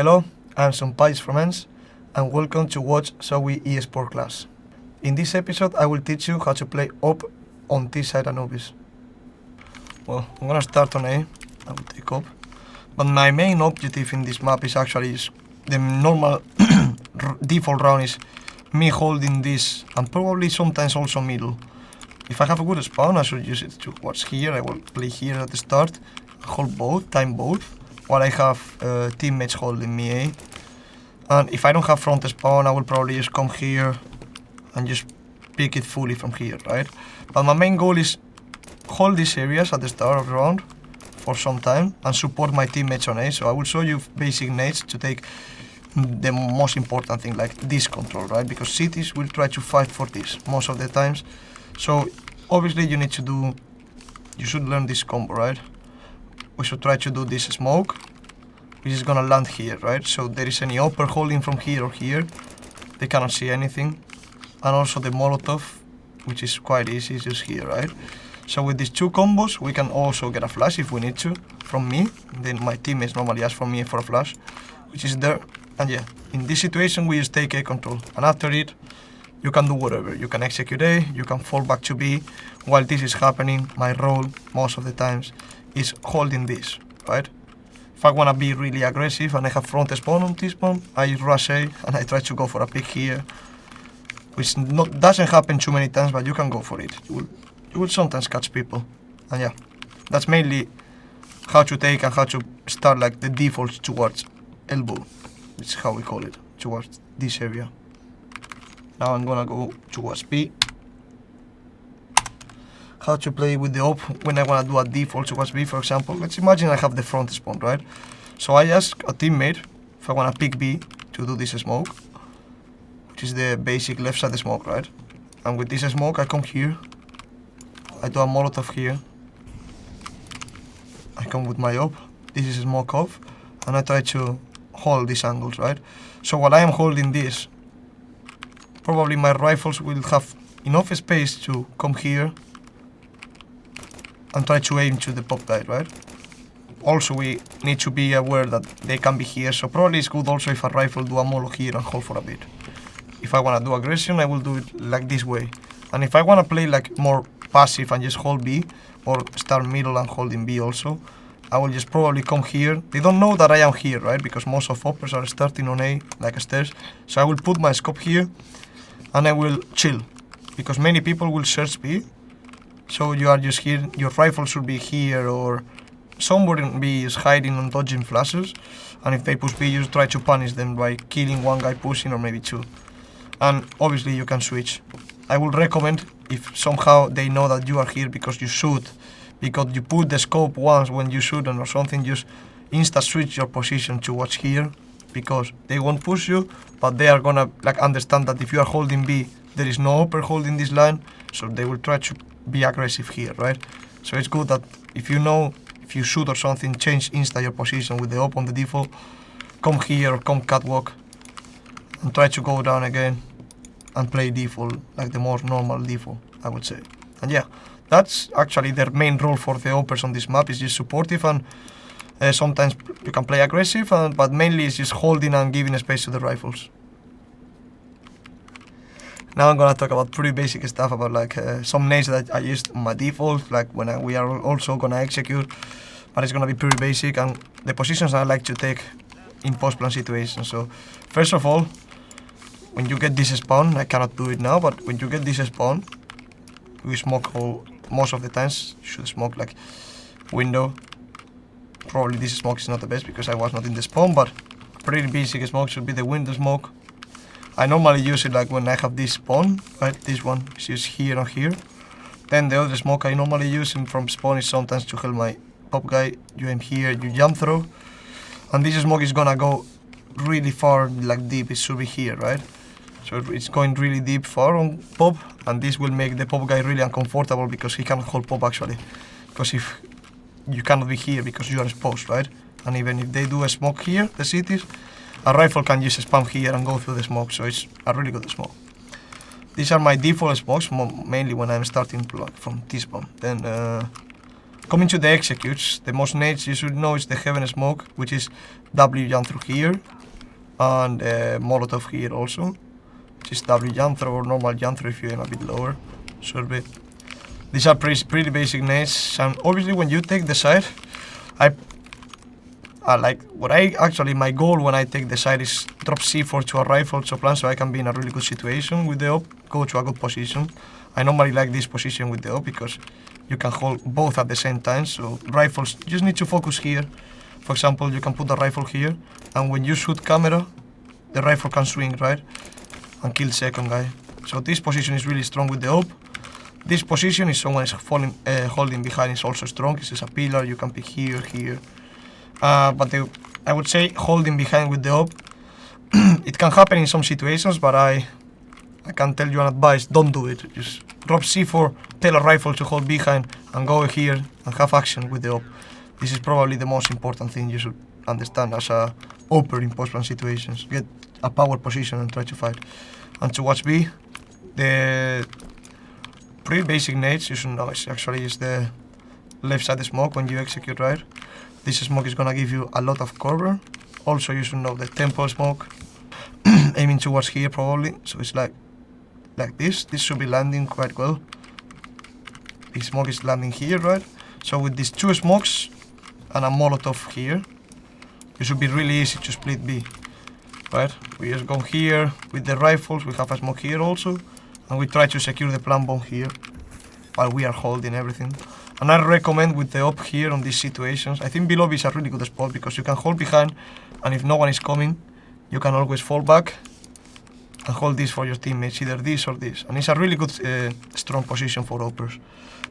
Hello, I'm SunPayus from ENCE, and welcome to watch ZOWIE Esports class. In this episode, I will teach you how to play up on this side Anubis. Well, I'm gonna start on A. I will take up. But my main objective in this map is actually the normal default round is me holding this and probably sometimes also middle. If I have a good spawn, I should use it to watch here. I will play here at the start, hold both, time both, while I have teammates holding me A. And if I don't have front spawn, I will probably just come here and just pick it fully from here, right? But my main goal is hold these areas at the start of the round for some time and support my teammates on A. So I will show you basic nades to take the most important thing, like this control, right? Because cities will try to fight for this most of the times. So obviously you should learn this combo, right? We should try to do this smoke, which is gonna land here, right? So there is any AWPer holding from here or here, they cannot see anything. And also the molotov, which is quite easy, is just here, right? So with these two combos, we can also get a flash if we need to, from me. Then my teammates normally ask from me for a flash, which is there. And yeah, in this situation, we just take A control. And after it, you can do whatever. You can execute A, you can fall back to B. While this is happening, my role, most of the times, is holding this, right? If I want to be really aggressive and I have front spawn on this spawn, I rush A and I try to go for a pick here, which doesn't happen too many times, but you can go for it. You will sometimes catch people. And yeah, that's mainly how to take and how to start like the defaults towards elbow. It's how we call it, towards this area. Now I'm gonna go towards B. How to play with the AWP when I wanna do a default towards B, for example. Let's imagine I have the front spawn, right? So I ask a teammate if I wanna pick B to do this smoke, which is the basic left side smoke, right? And with this smoke, I come here. I do a molotov here. I come with my AWP. This is a smoke off, and I try to hold these angles, right? So while I am holding this, probably my rifles will have enough space to come here and try to aim to the pop guy, right? Also, we need to be aware that they can be here, so probably it's good also if a rifle do a molo here and hold for a bit. If I want to do aggression, I will do it like this way. And if I want to play like more passive and just hold B, or start middle and holding B also, I will just probably come here. They don't know that I am here, right? Because most of AWPers are starting on A, like stairs. So I will put my scope here, and I will chill. Because many people will search B. So you are just here, your rifle should be here, or somebody B is hiding and dodging flashes. And if they push B, you just try to punish them by killing one guy pushing, or maybe two. And obviously you can switch. I would recommend if somehow they know that you are here because you shoot, because you put the scope once when you shoot or something, just insta switch your position to watch here, because they won't push you, but they are gonna like understand that if you are holding B, there is no AWPer holding this line, so they will try to be aggressive here, right? So it's good that if you know, if you shoot or something, change insta your position with the AWP on the default, come here or come catwalk, and try to go down again and play default, like the more normal default, I would say. And yeah, that's actually their main role for the AWPers on this map, is just supportive, and sometimes you can play aggressive, but mainly it's just holding and giving space to the rifles. Now I'm gonna talk about pretty basic stuff about like some nades that I used on my default, like when we are also gonna execute, but it's gonna be pretty basic, and the positions I like to take in post-plan situations. So first of all, when you get this spawn, I cannot do it now, but when you get this spawn, we smoke most of the times. You should smoke like window. Probably this smoke is not the best because I was not in the spawn, but pretty basic smoke should be the window smoke. I normally use it like when I have this spawn, right? This one is just here or here. Then the other smoke I normally use from spawn is sometimes to help my pop guy. You aim here, you jump through, and this smoke is gonna go really far, like deep. It should be here, right? So it's going really deep far on pop, and this will make the pop guy really uncomfortable because he cannot hold pop actually. Because if you cannot be here because you are exposed, right? And even if they do a smoke here, the cities, a rifle can just spam here and go through the smoke, so it's a really good smoke. These are my default smokes, mainly when I'm starting from T-spawn. Then Coming to the executes, the most nades you should know is the heaven smoke, which is W jump through here, and molotov here also, which is W jump throw or normal jump throw if you aim a bit lower. Should be. These are pretty basic nades, and obviously when you take the side, my goal when I take the side is drop C4 to a rifle to a plan so I can be in a really good situation with the op, go to a good position. I normally like this position with the op because you can hold both at the same time, so rifles, you just need to focus here. For example, you can put the rifle here, and when you shoot camera, the rifle can swing, right? And kill second guy. So this position is really strong with the op. This position is someone is holding behind is also strong. This is a pillar, you can pick here. But I would say holding behind with the op, it can happen in some situations, but I can tell you an advice, don't do it. Just drop C4, tell a rifle to hold behind, and go here and have action with the op. This is probably the most important thing you should understand as a AWPer in post-plan situations. Get a power position and try to fight. And to watch B, the pretty basic nades you should know is actually the left side smoke when you execute, right? This smoke is gonna give you a lot of cover. Also you should know the tempo smoke, aiming towards here probably, so it's like this. This should be landing quite well. The smoke is landing here, right? So with these two smokes and a molotov here, it should be really easy to split B, right? We just go here with the rifles, we have a smoke here also, and we try to secure the plant bomb here while we are holding everything. And I recommend with the op here on these situations, I think below B is a really good spot because you can hold behind, and if no one is coming, you can always fall back and hold this for your teammates, either this or this. And it's a really good strong position for AWPers.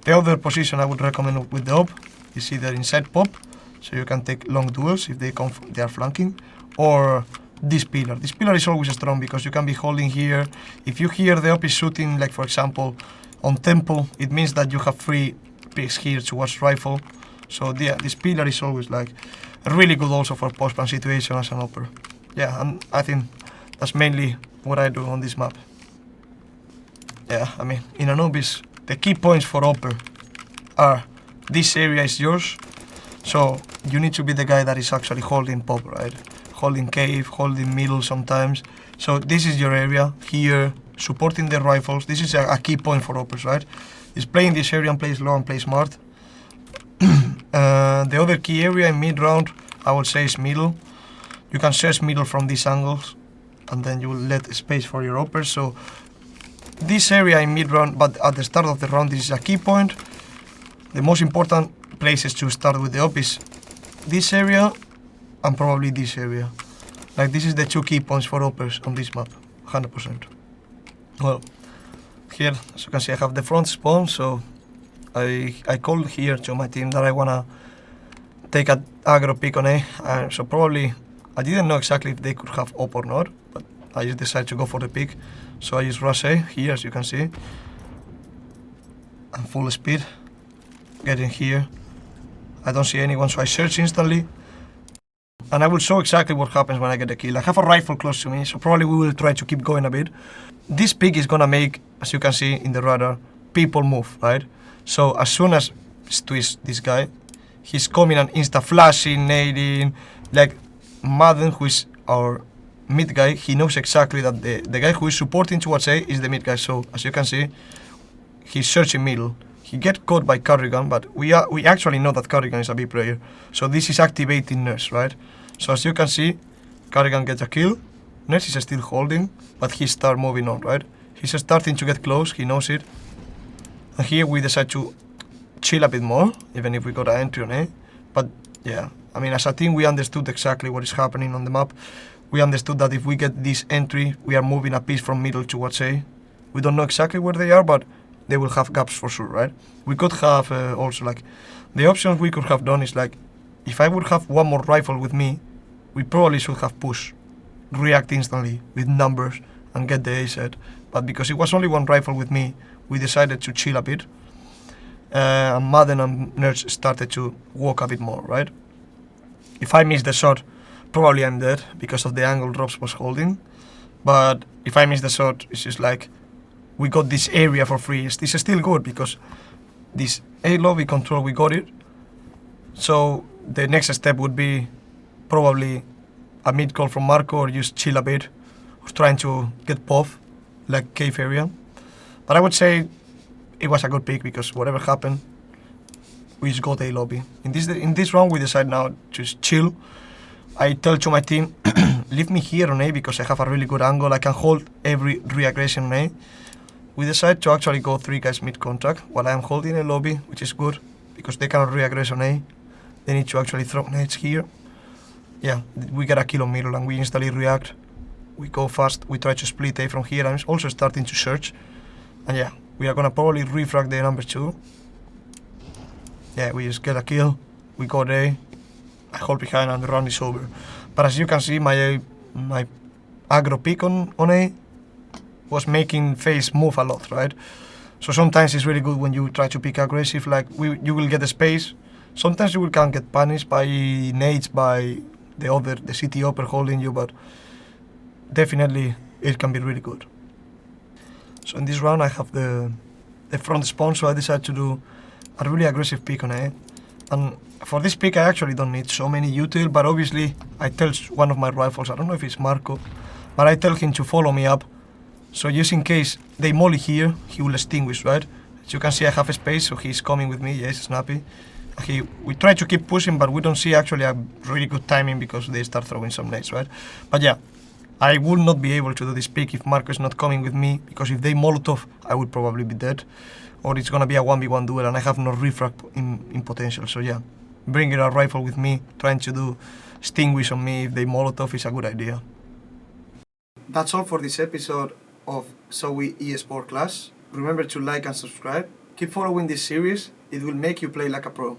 The other position I would recommend with the op is either inside pop, so you can take long duels if they are flanking, or this pillar. This pillar is always strong because you can be holding here. If you hear the op is shooting, like for example on tempo, it means that you have free picks here towards rifle. So yeah, this pillar is always like really good also for post-plan situation as an AWPer. Yeah, and I think that's mainly what I do on this map. Yeah, I mean, in Anubis, the key points for AWPer are this area is yours, so you need to be the guy that is actually holding pop, right? Holding cave, holding middle sometimes. So this is your area here, supporting the rifles. This is a key point for AWPers, right? Is playing this area and play slow and play smart. The other key area in mid round, I would say, is middle. You can search middle from these angles, and then you will let space for your AWPers. So this area in mid round, but at the start of the round, this is a key point. The most important places to start with the op is this area and probably this area. Like this is the two key points for AWPers on this map, 100%. Well, here, as you can see, I have the front spawn, so I called here to my team that I wanna take an aggro pick on A. So probably, I didn't know exactly if they could have op or not, but I just decided to go for the pick. So I just rush A here, as you can see. I'm full speed, getting here. I don't see anyone, so I search instantly. And I will show exactly what happens when I get the kill. I have a rifle close to me, so probably we will try to keep going a bit. This pick is gonna make, as you can see in the radar, people move, right? So as soon as this guy, he's coming and insta-flashing, nading, like Madden, who is our mid guy, he knows exactly that the guy who is supporting towards A is the mid guy. So as you can see, he's searching middle. He get caught by Carrigan, but we actually know that Carrigan is a B player. So this is activating NertZ, right? So as you can see, Carrigan gets a kill. NertZ is still holding, but he start moving on, right? He's starting to get close, he knows it. And here we decide to chill a bit more, even if we got an entry on A. But yeah, I mean, as a team, we understood exactly what is happening on the map. We understood that if we get this entry, we are moving a piece from middle towards A. We don't know exactly where they are, but they will have gaps for sure, right? We could have also like, the options we could have done is like, if I would have one more rifle with me, we probably should have pushed, react instantly with numbers and get the A set. But because it was only one rifle with me, we decided to chill a bit. And Madden and NertZ started to walk a bit more, right? If I miss the shot, probably I'm dead because of the angle drops was holding. But if I miss the shot, it's just like, we got this area for free. This is still good because this A lobby control, we got it. So the next step would be probably a mid call from Marco or just chill a bit, was trying to get POV, like cave area. But I would say it was a good pick because whatever happened, we just got A lobby. In this round, we decide now to just chill. I tell to my team, leave me here on A because I have a really good angle. I can hold every re-aggression on A. We decide to actually go 3 guys mid contract while I am holding a lobby, which is good because they cannot re-aggress on A. They need to actually throw nades here. Yeah, we get a kill on middle and we instantly react. We go fast, we try to split A from here. I'm also starting to search. And yeah, we are gonna probably refrag the number 2. Yeah, we just get a kill. We got A. I hold behind and the round is over. But as you can see, my aggro pick on A was making FaZe move a lot, right? So sometimes it's really good when you try to pick aggressive, like you will get the space. Sometimes you can get punished by nades by the CTOper holding you, but definitely it can be really good. So in this round I have the front spawn, so I decided to do a really aggressive pick on A. And for this pick I actually don't need so many util, but obviously I tell one of my rifles, I don't know if it's Marco, but I tell him to follow me up. So just in case they molly here, he will extinguish, right? As you can see I have a space, so he's coming with me, yes, snappy. We try to keep pushing, but we don't see actually a really good timing because they start throwing some nades, right? But yeah, I will not be able to do this pick if Marco is not coming with me, because if they molotov, I would probably be dead. Or it's gonna be a 1v1 duel and I have no refrag in potential, so yeah. Bringing a rifle with me, trying to do extinguish on me if they molotov is a good idea. That's all for this episode of ZOWIE Esports class. Remember to like and subscribe. Keep following this series, it will make you play like a pro.